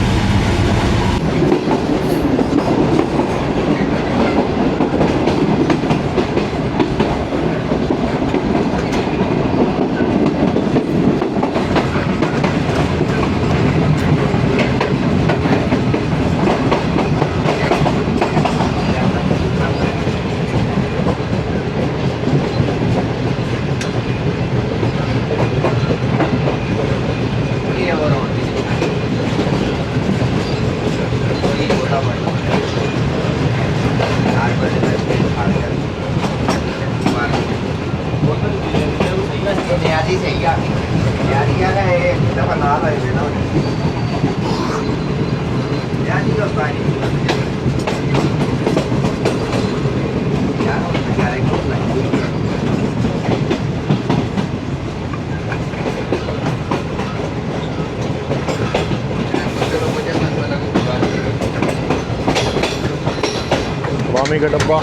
वामी का डब्बा,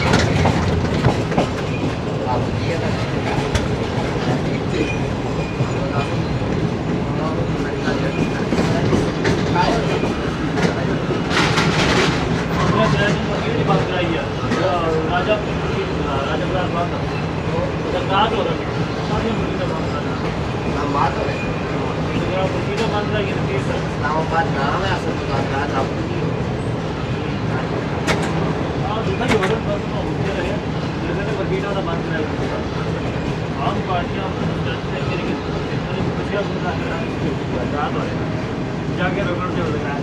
जाके रगड़ से होता है,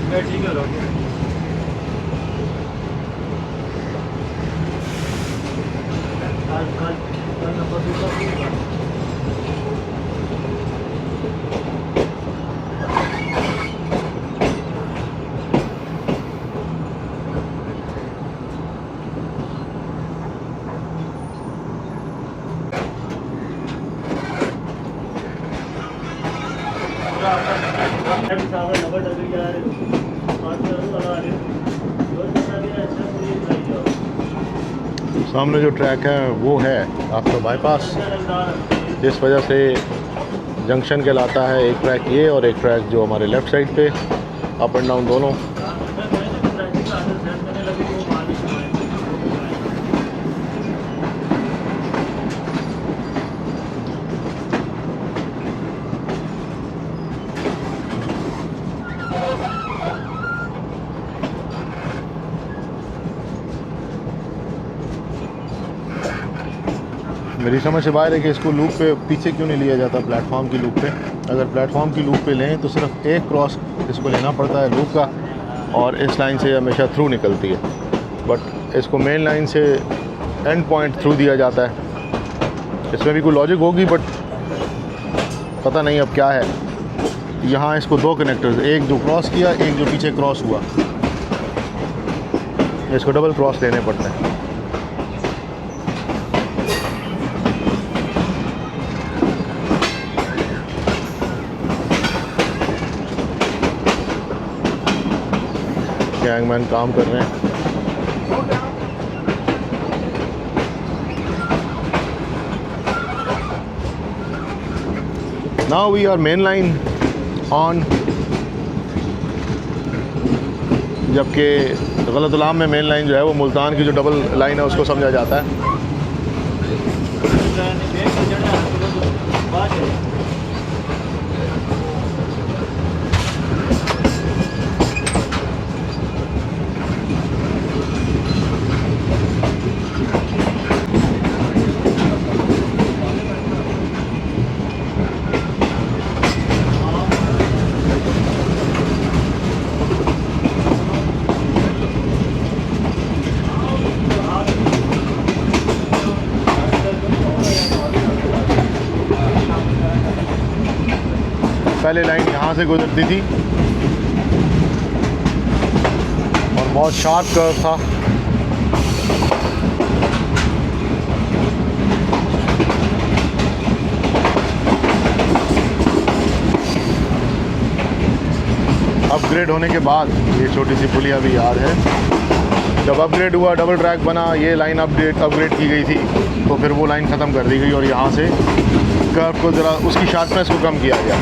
मैं ठीक है रोके। कल नंबर दूसरा सामने जो ट्रैक है वो है आपका बाईपास, जिस वजह से जंक्शन कहलाता है। एक ट्रैक ये और एक ट्रैक जो हमारे लेफ़्ट साइड पे, अप एंड डाउन दोनों। मेरी समझ से बाहर है कि इसको लूप पे पीछे क्यों नहीं लिया जाता प्लेटफॉर्म की लूप पे। अगर प्लेटफॉर्म की लूप पे लें तो सिर्फ एक क्रॉस इसको लेना पड़ता है लूप का, और इस लाइन से हमेशा थ्रू निकलती है। बट इसको मेन लाइन से एंड पॉइंट थ्रू दिया जाता है। इसमें भी कोई लॉजिक होगी बट पता नहीं अब क्या है। यहाँ इसको दो कनेक्टर्स, एक जो क्रॉस किया, एक जो पीछे क्रॉस हुआ, इसको डबल क्रॉस लेने पड़ते हैं। गैंगमैन काम कर रहे हैं। Now we are main line on, जबकि गलतुलाम में मेन लाइन जो है वो मुल्तान की जो डबल लाइन है उसको समझा जाता है। पहले लाइन यहाँ से गुजरती थी और बहुत शार्प कर्व था। अपग्रेड होने के बाद ये छोटी सी पुलिया भी याद है, जब अपग्रेड हुआ, डबल ट्रैक बना, ये लाइन अपग्रेड की गई थी, तो फिर वो लाइन ख़त्म कर दी गई और यहाँ से कर्व को ज़रा उसकी शार्पनेस को कम किया गया।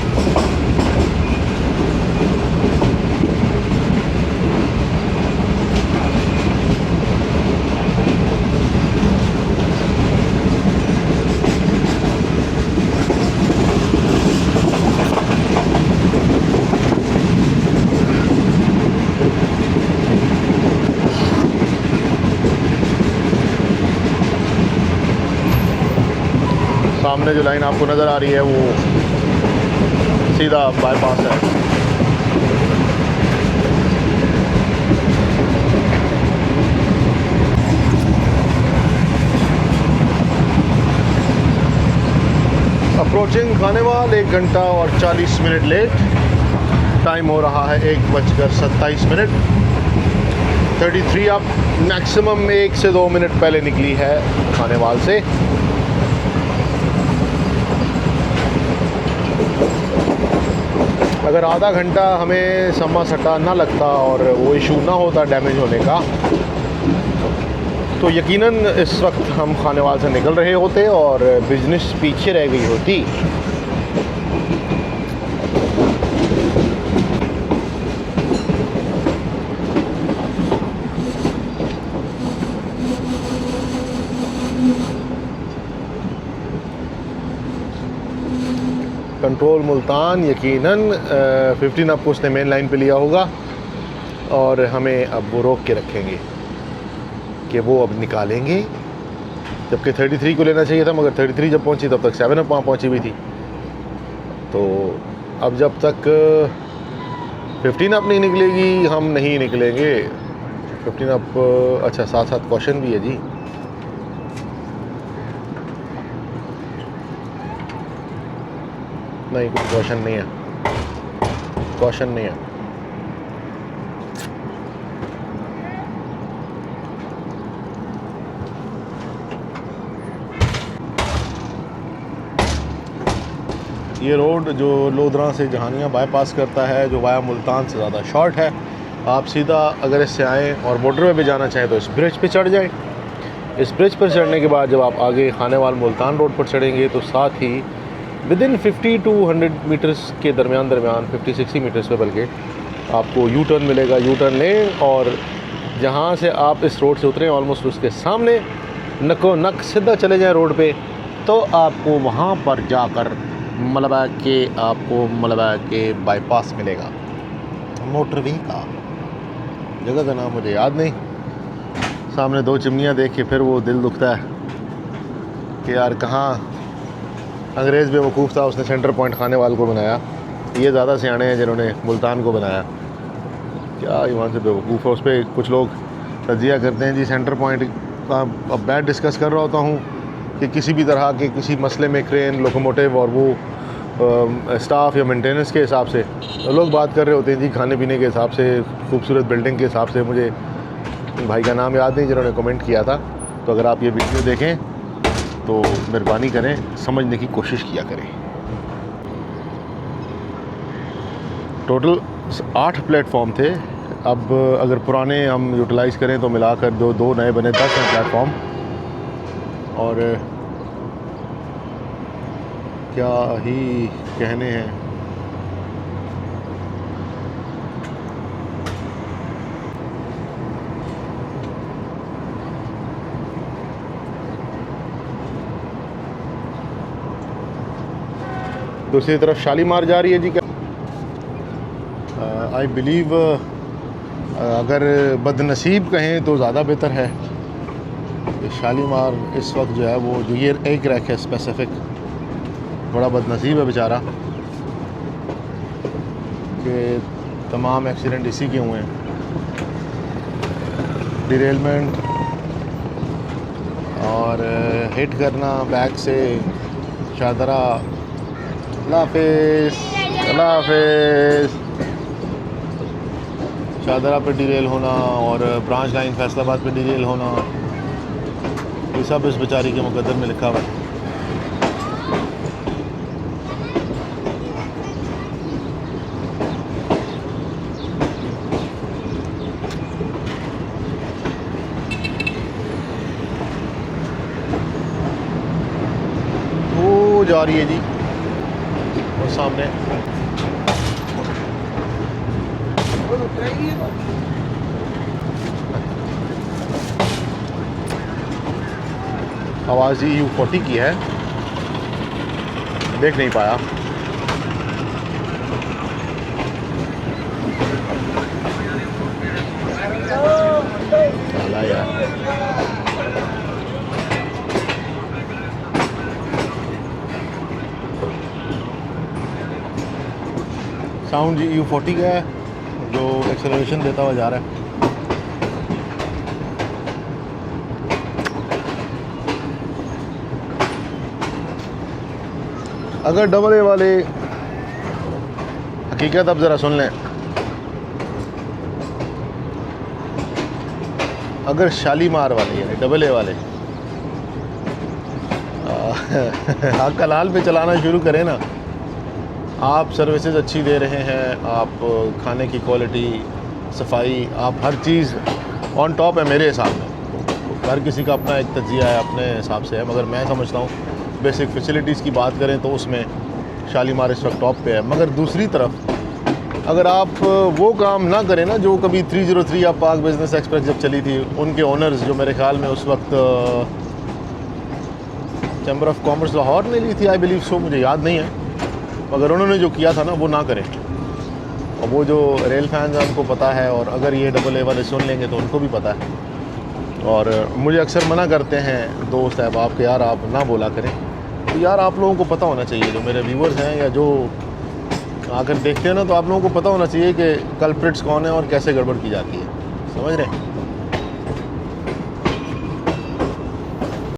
सामने जो लाइन आपको नज़र आ रही है वो सीधा बाईपास है। अप्रोचिंग खानेवाल 1 घंटा और 40 मिनट लेट। टाइम हो रहा है 1:27। 33 अब मैक्सिमम 1 से 2 मिनट पहले निकली है खानेवाल से। अगर आधा घंटा हमें सम्मा सट्टा ना लगता और वो इशू ना होता डैमेज होने का, तो यकीनन इस वक्त हम खानेवाल से निकल रहे होते और बिजनेस पीछे रह गई होती। कंट्रोल मुल्तान यकीनन 15 अप को उसने मेन लाइन पे लिया होगा और हमें अब वो रोक के रखेंगे कि वो अब निकालेंगे, जबकि 33 को लेना चाहिए था, मगर 33 जब पहुंची तब तक 7 अप वहाँ पहुँची हुई थी। तो अब जब तक 15 अप नहीं निकलेगी हम नहीं निकलेंगे। 15 अप अच्छा, साथ साथ कॉशन भी है जी। नहीं, कोई कॉशन नहीं है, कॉशन नहीं है। ये रोड जो लोधरा से जहानिया बाईपास करता है, जो वाया मुल्तान से ज़्यादा शॉर्ट है। आप सीधा अगर इससे आएँ और मोटरवे पे जाना चाहें तो इस ब्रिज पे चढ़ जाएं। इस ब्रिज पर चढ़ने के बाद जब आप आगे खानेवाल मुल्तान रोड पर चढ़ेंगे तो साथ ही विदिन 50 to 100 मीटर्स के दरमियान 50-60 मीटर्स पे बल्कि आपको यू टर्न मिलेगा। यू टर्न लें और जहाँ से आप इस रोड से उतरें ऑलमोस्ट उसके सामने नको नक सीधा चले जाएं रोड पे, तो आपको वहाँ पर जाकर मलबा के बाईपास मिलेगा मोटरवे का। जगह का नाम मुझे याद नहीं। सामने 2 चिमनियाँ देख के फिर वो दिल दुखता है। कि यार कहाँ अंग्रेज़ बेवकूफ़ था, उसने सेंटर पॉइंट खाने वाल को बनाया, ये ज़्यादा सियाने हैं जिन्होंने मुल्तान को बनाया। क्या ईमान से बेवकूफ़ है। उस पर कुछ लोग तजिया करते हैं जी सेंटर पॉइंट का। अब मैं डिस्कस कर रहा होता हूँ कि किसी भी तरह के किसी मसले में क्रेन, लोकोमोटिव और वो स्टाफ या मेंटेनेंस के हिसाब से तो लोग बात कर रहे होते हैं जी खाने पीने के हिसाब से, खूबसूरत बिल्डिंग के हिसाब से। मुझे भाई का नाम याद नहीं जिन्होंने कमेंट किया था। तो अगर आप ये वीडियो देखें तो मेहरबानी करें, समझने की कोशिश किया करें। टोटल 8 प्लेटफॉर्म थे। अब अगर पुराने हम यूटिलाइज़ करें तो मिलाकर दो नए बने 10 हैं प्लेटफॉर्म। और क्या ही कहने हैं। दूसरी तरफ शालीमार जा रही है जी। क्या आई बिलीव अगर बदनसीब कहें तो ज़्यादा बेहतर है कि शालीमार इस वक्त जो है वो जो ये एक रैक है स्पेसिफ़िक, बड़ा बदनसीब है बेचारा कि तमाम एक्सीडेंट इसी के हुए हैं। डिरेलमेंट और हिट करना बैक से शादरा। अल्लाह हाफिज़। शादरा पे डिरेल होना और ब्रांच लाइन फैसलाबाद पे डिरेल होना, ये सब इस बेचारी के मुकद्दर में लिखा हुआ है। वो जा रही है जी और सामने आवाज़ EU40 की है, देख नहीं पाया। चला यार। साउंड जी EU40 का है जो एक्सेलरेशन देता हुआ जा रहा है। अगर डबल ए वाले, हकीकत अब ज़रा सुन लें, अगर शालीमार वाले यानी डबल ए वाले कलाल पे चलाना शुरू करें ना, आप सर्विसेज अच्छी दे रहे हैं, आप खाने की क्वालिटी, सफाई, आप हर चीज़ ऑन टॉप है मेरे हिसाब में। हर किसी का अपना एक तजिया है, अपने हिसाब से है, मगर मैं समझता हूँ बेसिक फैसिलिटीज़ की बात करें तो उसमें शालीमार इस वक्त टॉप पे है। मगर दूसरी तरफ अगर आप वो काम ना करें ना जो कभी 303 या पाक बिज़नेस एक्सप्रेस जब चली थी, उनके ओनर्स जो मेरे ख्याल में उस वक्त चैम्बर ऑफ कॉमर्स लाहौर ने ली थी, आई बिलीव सो, मुझे याद नहीं है, मगर उन्होंने जो किया था ना वो ना करें। और वो जो रेल फैंस हैं उनको पता है, और अगर ये डबल ए वाले सुन लेंगे तो उनको भी पता है। और मुझे अक्सर मना करते हैं दोस्त अहबाब के यार आप ना बोला करें, तो यार आप लोगों को पता होना चाहिए, जो मेरे व्यूवर्स हैं या जो आकर देखते हैं ना, तो आप लोगों को पता होना चाहिए कि कल्प्रिट्स कौन है और कैसे गड़बड़ की जाती है, समझ रहे हैं।